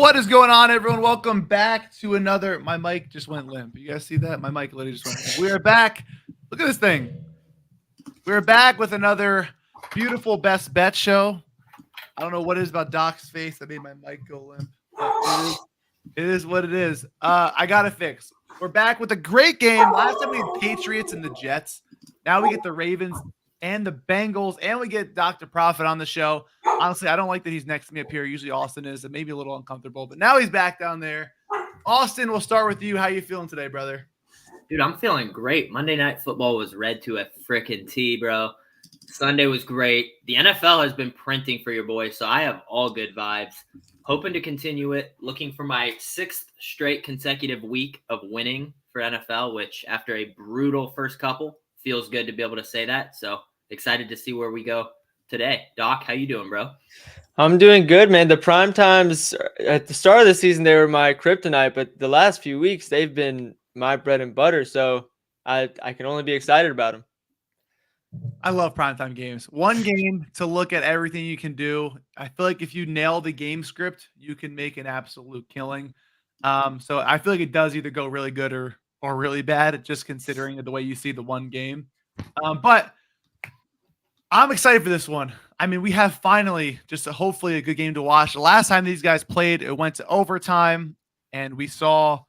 What is going on, everyone? Welcome back to another. My mic just went limp. You guys see that? My mic literally just went limp. We are back. Look at this thing. We're back with another beautiful best bet show. I don't know what it is about Doc's face that made my mic go limp, but it is what it is. I got it fixed. We're back with a great game. Last time we had Patriots and the Jets. Now we get the Ravens and the Bengals, and we get Dr. Profit on the show. Honestly, I don't like that he's next to me up here. Usually Austin is. It may be a little uncomfortable, but now he's back down there. Austin, we'll start with you. How you feeling today, brother? Dude, I'm feeling great. Monday Night Football was read to a frickin' T, bro. Sunday was great. The NFL has been printing for your boy, so I have all good vibes. Hoping to continue it. Looking for my 6th straight consecutive week of winning for NFL, which after a brutal first couple, feels good to be able to say that. So excited to see where we go today. Doc, how you doing, bro? I'm doing good, man. The prime times at the start of the season, they were my kryptonite, but the last few weeks, they've been my bread and butter. So I can only be excited about them. I love primetime games. One game to look at everything you can do. I feel like if you nail the game script, you can make an absolute killing. So I feel like it does either go really good or really bad, just considering the way you see the one game. But I'm excited for this one. I mean, we have finally just hopefully a good game to watch. The last time these guys played, it went to overtime, and we saw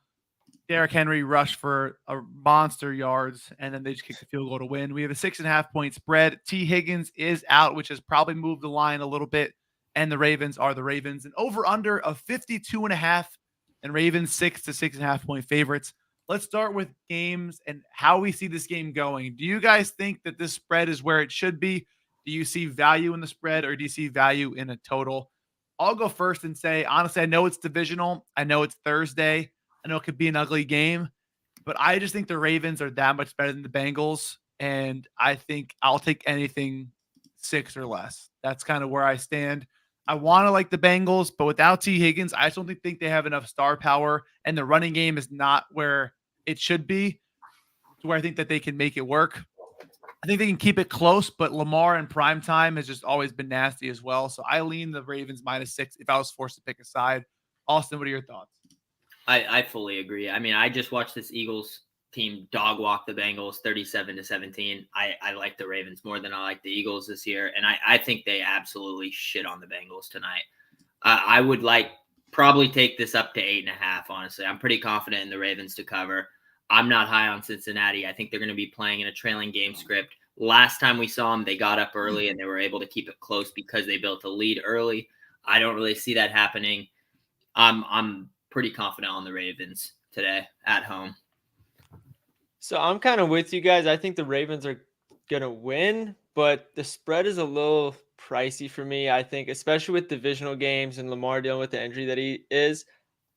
Derrick Henry rush for a monster yards, and then they just kicked the field goal to win. We have a 6.5-point spread. T. Higgins is out, which has probably moved the line a little bit, and the Ravens are the Ravens. An over-under of 52.5, and Ravens 6 to 6.5-point favorites. Let's start with games and how we see this game going. Do you guys think that this spread is where it should be? Do you see value in the spread, or do you see value in a total? I'll go first and say, honestly, I know it's divisional. I know it's Thursday. I know it could be an ugly game, but I just think the Ravens are that much better than the Bengals, and I think I'll take anything 6 or less. That's kind of where I stand. I want to like the Bengals, but without T. Higgins, I just don't think they have enough star power, and the running game is not where it should be, to where I think that they can make it work. I think they can keep it close, but Lamar in prime time has just always been nasty as well. So I lean the Ravens -6 if I was forced to pick a side. Austin, what are your thoughts? I fully agree. I mean, I just watched this Eagles team dog walk the Bengals 37-17. I like the Ravens more than I like the Eagles this year, and I think they absolutely shit on the Bengals tonight. I would probably take this up to 8.5, honestly. I'm pretty confident in the Ravens to cover. I'm not high on Cincinnati. I think they're going to be playing in a trailing game script. Last time we saw them, they got up early and they were able to keep it close because they built a lead early. I don't really see that happening. I'm pretty confident on the Ravens today at home. So I'm kind of with you guys. I think the Ravens are going to win, but the spread is a little pricey for me. I think, especially with divisional games and Lamar dealing with the injury that he is,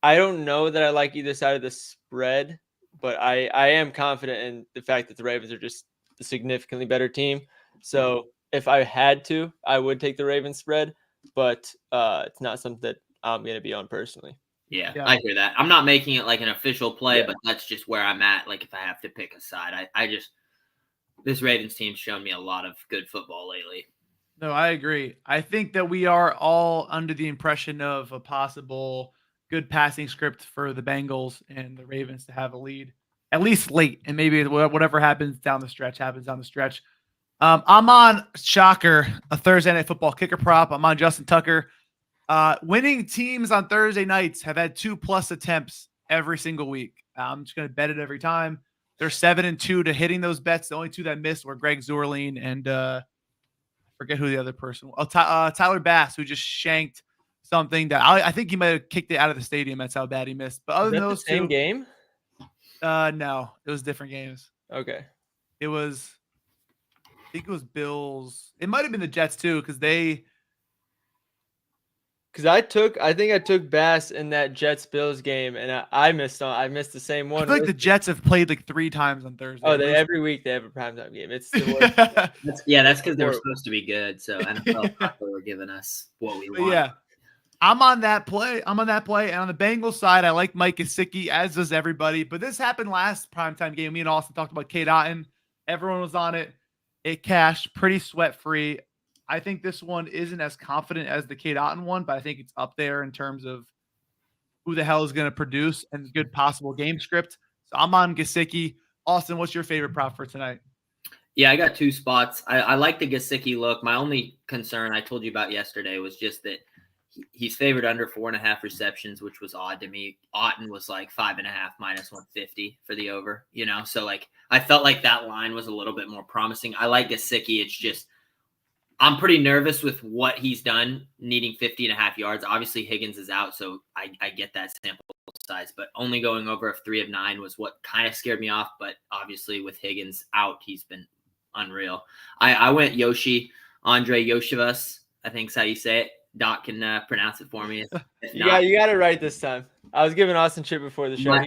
I don't know that I like either side of the spread, but I am confident in the fact that the Ravens are just a significantly better team. So if I had to, I would take the Ravens spread, but it's not something that I'm going to be on personally. Yeah, I hear that. I'm not making it like an official play, but that's just where I'm at. Like if I have to pick a side, this Ravens team's shown me a lot of good football lately. No, I agree. I think that we are all under the impression of a possible good passing script for the Bengals and the Ravens to have a lead, at least late, and maybe whatever happens down the stretch happens down the stretch. I'm on Shocker, a Thursday Night Football kicker prop. I'm on Justin Tucker. Winning teams on Thursday nights have had 2+ attempts every single week. I'm just going to bet it every time. They're 7-2 to hitting those bets. The only 2 that missed were Greg Zuerlein and I forget who the other person was. Tyler Bass, who just shanked something that I think he might have kicked it out of the stadium. That's how bad he missed. But other than those the same 2 game? No, it was different games. Okay. I think it was Bills. It might have been the Jets too, because I think I took Bass in that Jets-Bills game, and I missed the same one. I feel like the Jets have played like 3 times on Thursday. Oh, every week they have a primetime game. It's the worst. That's because they were supposed to be good. So NFL were giving us what we want. Yeah, I'm on that play. And on the Bengals side, I like Mike Gesicki, as does everybody. But this happened last primetime game. Me and Austin talked about Kate Otten. Everyone was on it. It cashed pretty sweat-free. I think this one isn't as confident as the Kate Otten one, but I think it's up there in terms of who the hell is going to produce and good possible game script. So I'm on Gesicki. Austin, what's your favorite prop for tonight? Yeah, I got 2 spots. I like the Gesicki look. My only concern I told you about yesterday was just that he's favored under 4.5 receptions, which was odd to me. Otten was like 5.5 minus 150 for the over, So like I felt like that line was a little bit more promising. I like Gesicki. It's just I'm pretty nervous with what he's done, needing 50.5 yards. Obviously, Higgins is out, so I get that sample size, but only going over a 3 of 9 was what kind of scared me off. But obviously, with Higgins out, he's been unreal. I went Yoshi, Andre Yoshivas, I think is how you say it. Doc can pronounce it for me. You got it right this time. I was giving Austin shit before the show.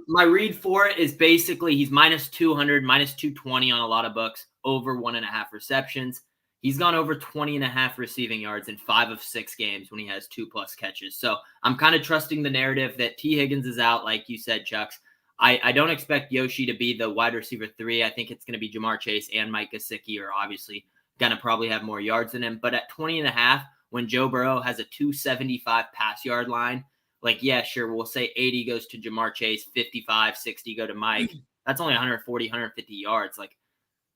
My read for it is basically he's minus 200, minus 220 on a lot of books, over 1.5 receptions. He's gone over 20.5 receiving yards in 5 of 6 games when he has 2+ catches. So I'm kind of trusting the narrative that T. Higgins is out, like you said, Chucks. I don't expect Yoshi to be the wide receiver 3. I think it's going to be Jamar Chase and Mike Gesicki are obviously going to probably have more yards than him. But at 20.5, when Joe Burrow has a 275 pass yard line, like, yeah, sure, we'll say 80 goes to Jamar Chase, 55, 60 go to Mike. That's only 140, 150 yards. Like,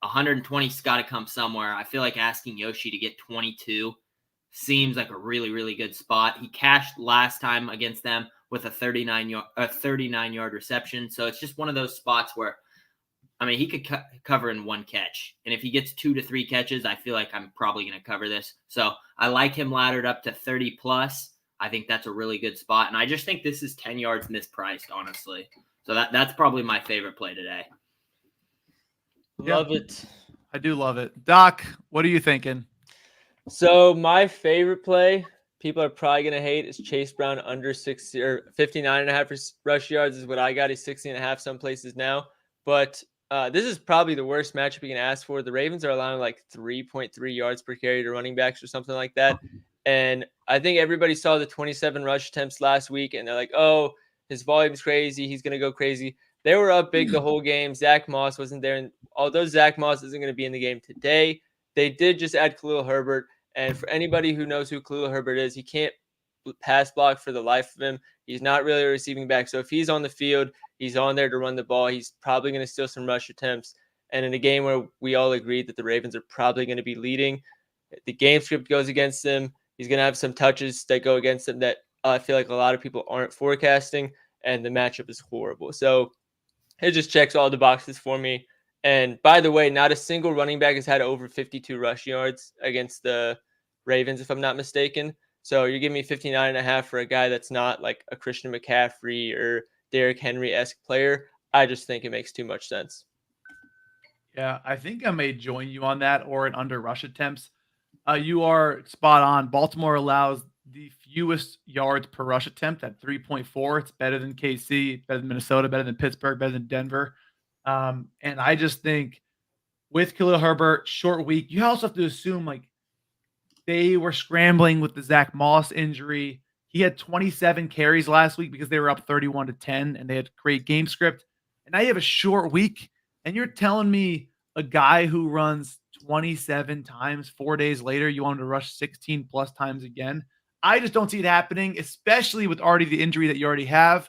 120's got to come somewhere. I feel like asking Yoshi to get 22 seems like a really, really good spot. He cashed last time against them with a 39-yard reception. So it's just one of those spots where, I mean, he could cover in 1 catch. And if he gets 2 to 3 catches, I feel like I'm probably going to cover this. So I like him laddered up to 30+. I think that's a really good spot. And I just think this is 10 yards mispriced, honestly. So that's probably my favorite play today. Love it. I do love it. Doc, what are you thinking? So my favorite play, people are probably going to hate, is Chase Brown under 60 or 59.5 rush yards is what I got. He's 60.5 some places now. But this is probably the worst matchup you can ask for. The Ravens are allowing like 3.3 yards per carry to running backs or something like that. And I think everybody saw the 27 rush attempts last week, and they're like, oh, his volume's crazy. He's going to go crazy. They were up big the whole game. Zach Moss wasn't there. And although Zach Moss isn't going to be in the game today, they did just add Khalil Herbert. And for anybody who knows who Khalil Herbert is, he can't pass block for the life of him. He's not really a receiving back. So if he's on the field, he's on there to run the ball. He's probably going to steal some rush attempts. And in a game where we all agreed that the Ravens are probably going to be leading, the game script goes against them. He's going to have some touches that go against him that I feel like a lot of people aren't forecasting. And the matchup is horrible. So it just checks all the boxes for me. And by the way, not a single running back has had over 52 rush yards against the Ravens, if I'm not mistaken. So you're giving me 59.5 for a guy that's not like a Christian McCaffrey or Derrick Henry-esque player. I just think it makes too much sense. Yeah, I think I may join you on that or an under rush attempts. You are spot on. Baltimore allows the fewest yards per rush attempt at 3.4. It's better than KC, better than Minnesota, better than Pittsburgh, better than Denver. And I just think with Khalil Herbert, short week, you also have to assume like they were scrambling with the Zach Moss injury. He had 27 carries last week because they were up 31-10 and they had great game script. And now you have a short week and you're telling me a guy who runs 27 times 4 days later, you want him to rush 16 plus times again. I just don't see it happening, especially with already the injury that you already have.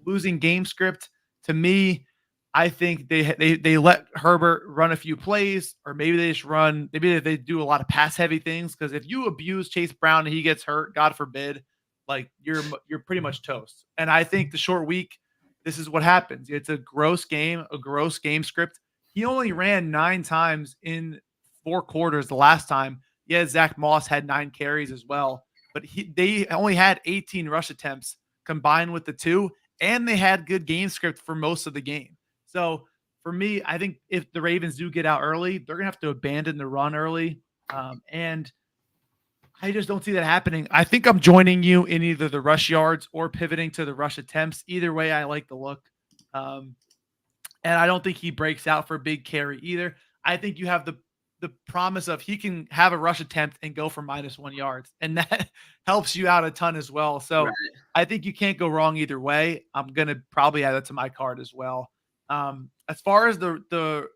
Losing game script, to me, I think they let Herbert run a few plays, or maybe they just run, maybe they do a lot of pass heavy things. Because if you abuse Chase Brown and he gets hurt, God forbid, like you're pretty much toast. And I think the short week, this is what happens. It's a gross game script. He only ran 9 times in 4 quarters the last time. Yeah, Zach Moss had 9 carries as well. But they only had 18 rush attempts combined with the 2, and they had good game script for most of the game. So for me, I think if the Ravens do get out early, they're going to have to abandon the run early. And I just don't see that happening. I think I'm joining you in either the rush yards or pivoting to the rush attempts. Either way, I like the look. And I don't think he breaks out for a big carry either. I think you have the promise of he can have a rush attempt and go for -1 yards. And that helps you out a ton as well. So right. I think you can't go wrong either way. I'm going to probably add that to my card as well. As far as the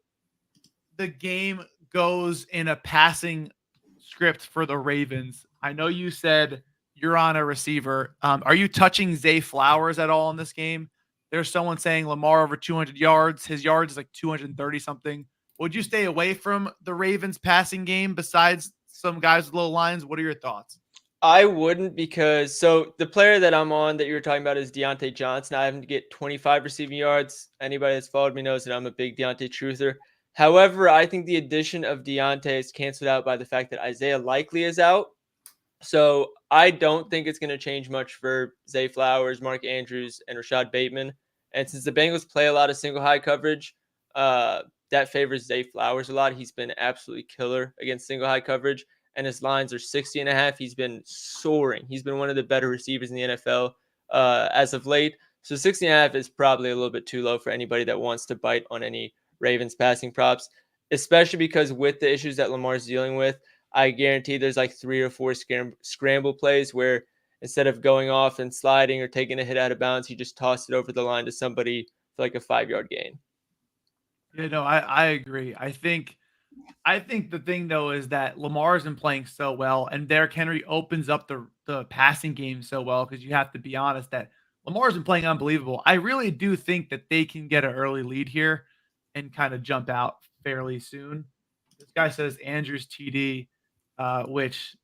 game goes in a passing script for the Ravens, I know you said you're on a receiver. Are you touching Zay Flowers at all in this game? There's someone saying Lamar over 200 yards. His yards is like 230 something. Would you stay away from the Ravens passing game besides some guys with low lines? What are your thoughts? I wouldn't, because the player that I'm on that you were talking about is Deontay Johnson. I have him to get 25 receiving yards. Anybody that's followed me knows that I'm a big Deontay truther. However, I think the addition of Deontay is canceled out by the fact that Isaiah Likely is out. So I don't think it's going to change much for Zay Flowers, Mark Andrews, and Rashad Bateman. And since the Bengals play a lot of single high coverage, that favors Zay Flowers a lot. He's been absolutely killer against single high coverage, and his lines are 60.5. He's been soaring. He's been one of the better receivers in the NFL as of late. So 60.5 is probably a little bit too low for anybody that wants to bite on any Ravens passing props, especially because with the issues that Lamar's dealing with, I guarantee there's like 3 or 4 scramble plays where instead of going off and sliding or taking a hit out of bounds, he just tossed it over the line to somebody for like a 5-yard gain. Yeah, no, I agree. I think the thing though is that Lamar's been playing so well, and Derrick Henry opens up the passing game so well, because you have to be honest that Lamar's been playing unbelievable. I really do think that they can get an early lead here and kind of jump out fairly soon. This guy says Andrews TD, which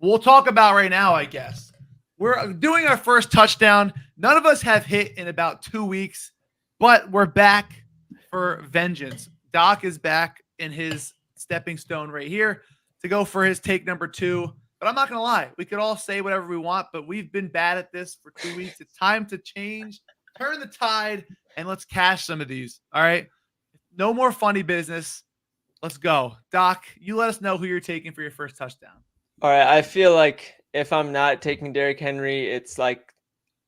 we'll talk about right now, I guess. We're doing our first touchdown. None of us have hit in about 2 weeks, but we're back for vengeance. Doc is back in his stepping stone right here to go for his take number 2. But I'm not going to lie. We could all say whatever we want, but we've been bad at this for 2 weeks. It's time to change, turn the tide, and let's cash some of these. All right. No more funny business. Let's go. Doc, you let us know who you're taking for your first touchdown. All right. I feel like if I'm not taking Derrick Henry, it's like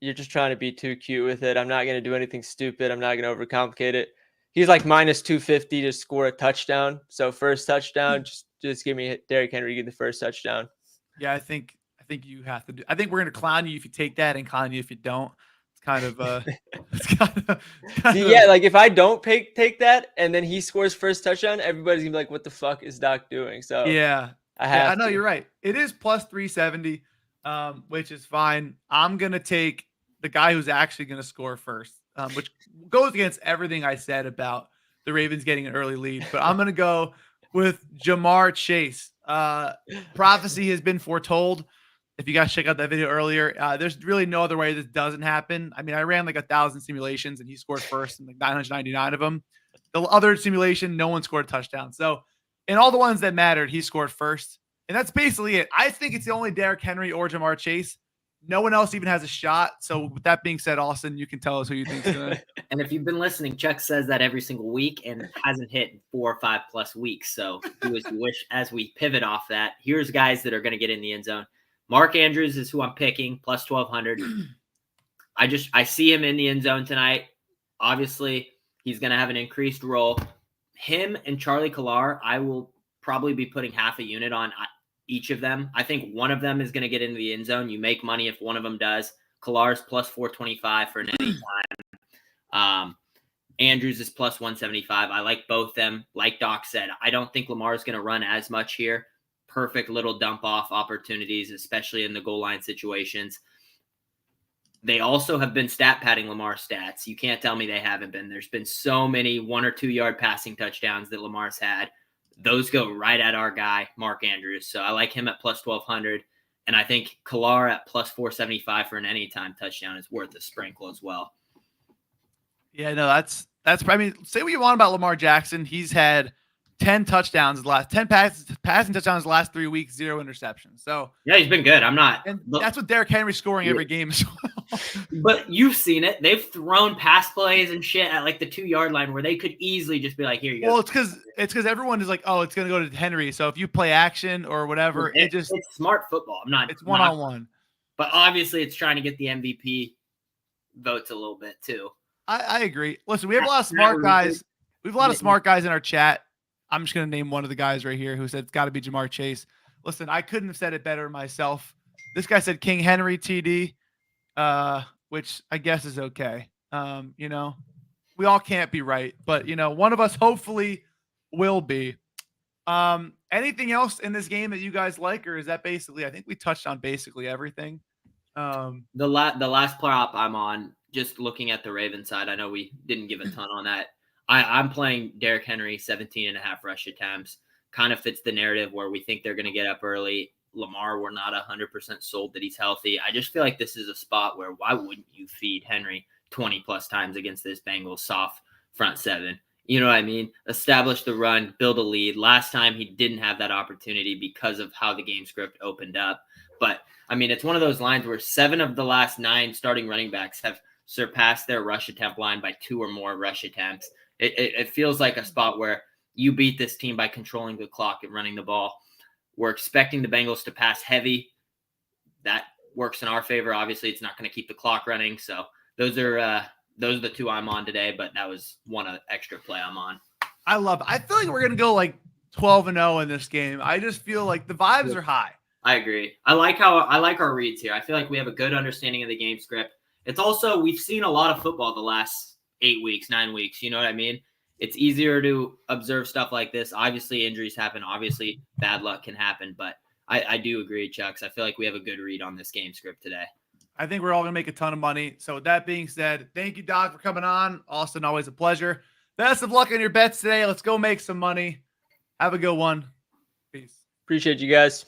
you're just trying to be too cute with it. I'm not going to do anything stupid. I'm not going to overcomplicate it. He's like minus 250 to score a touchdown. So first touchdown, just give me Derrick Henry to get the first touchdown. Yeah, I think you have to do. I think we're going to clown you if you take that and clown you if you don't. It's kind of yeah, like if I don't take that and then he scores first touchdown, everybody's going to be like, what the fuck is Doc doing? So yeah. I know you're right. It is plus 370, which is fine. I'm going to take the guy who's actually going to score first, which goes against everything I said about the Ravens getting an early lead. But I'm going to go with Jamar Chase. Prophecy has been foretold. If you guys check out that video earlier, there's really no other way this doesn't happen. I mean, I ran like 1,000 simulations and he scored first in like 999 of them. The other simulation, no one scored a touchdown. So in all the ones that mattered, he scored first. And that's basically it. I think it's the only Derrick Henry or Jamar Chase. No one else even has a shot. So with that being said, Austin, you can tell us who you think is going to. And if you've been listening, Chuck says that every single week and hasn't hit in 4 or 5 plus weeks. So do as you wish. As we pivot off that, here's guys that are going to get in the end zone. Mark Andrews is who I'm picking, plus 1,200. I see him in the end zone tonight. Obviously, he's going to have an increased role. Him and Charlie Collar, I will probably be putting half a unit on each of them. I think one of them is going to get into the end zone. You make money if one of them does. Collar's plus 425 for an anytime. Andrews is plus 175. I like both them. Like Doc said, I don't think Lamar is going to run as much here. Perfect little dump off opportunities, especially in the goal line situations. They also have been stat padding Lamar's stats. You can't tell me they haven't been. There's been so many 1 or 2 yard passing touchdowns that Lamar's had. Those go right at our guy, Mark Andrews. So I like him at plus 1,200. And I think Collar at plus 475 for an anytime touchdown is worth a sprinkle as well. Yeah, no, that's I mean, say what you want about Lamar Jackson. He's had 10 touchdowns the last 10 passing touchdowns the last 3 weeks, 0 interceptions. So yeah, he's been good. I'm not. And that's what Derrick Henry's scoring every game as well. But you've seen it. They've thrown pass plays and shit at like the 2-yard line where they could easily just be like, here you go. Well, it's because everyone is like, oh, it's gonna go to Henry. So if you play action or whatever, it's smart football. It's one-on-one. But obviously it's trying to get the MVP votes a little bit too. I agree. Listen, we have a lot of smart guys. We have a lot of smart guys in our chat. I'm just going to name one of the guys right here who said it's got to be Jamar Chase. Listen, I couldn't have said it better myself. This guy said King Henry TD, which I guess is okay. You know, we all can't be right, but you know, one of us hopefully will be. And Anything else in this game that you guys like, or is that basically? I think we touched on basically everything. The last prop I'm on, just looking at the Ravens side, I know we didn't give a ton on that. I'm playing Derrick Henry, 17.5 rush attempts. Kind of fits the narrative where we think they're going to get up early. Lamar, we're not 100% sold that he's healthy. I just feel like this is a spot where why wouldn't you feed Henry 20 plus times against this Bengals soft front seven? You know what I mean? Establish the run, build a lead. Last time he didn't have that opportunity because of how the game script opened up. But I mean, it's one of those lines where 7 of the last 9 starting running backs have surpassed their rush attempt line by 2 or more rush attempts. It feels like a spot where you beat this team by controlling the clock and running the ball. We're expecting the Bengals to pass heavy. That works in our favor. Obviously, it's not going to keep the clock running. So those are the 2 I'm on today, but that was one extra play I'm on. I feel like we're going to go like 12-0 in this game. I just feel like the vibes are high. I agree. I like our reads here. I feel like we have a good understanding of the game script. It's also, we've seen a lot of football the last 8 weeks, 9 weeks. You know what I mean? It's easier to observe stuff like this. Obviously, injuries happen. Obviously, bad luck can happen. But I do agree, Chucks. I feel like we have a good read on this game script today. I think we're all going to make a ton of money. So with that being said, thank you, Doc, for coming on. Austin, always a pleasure. Best of luck on your bets today. Let's go make some money. Have a good one. Peace. Appreciate you guys.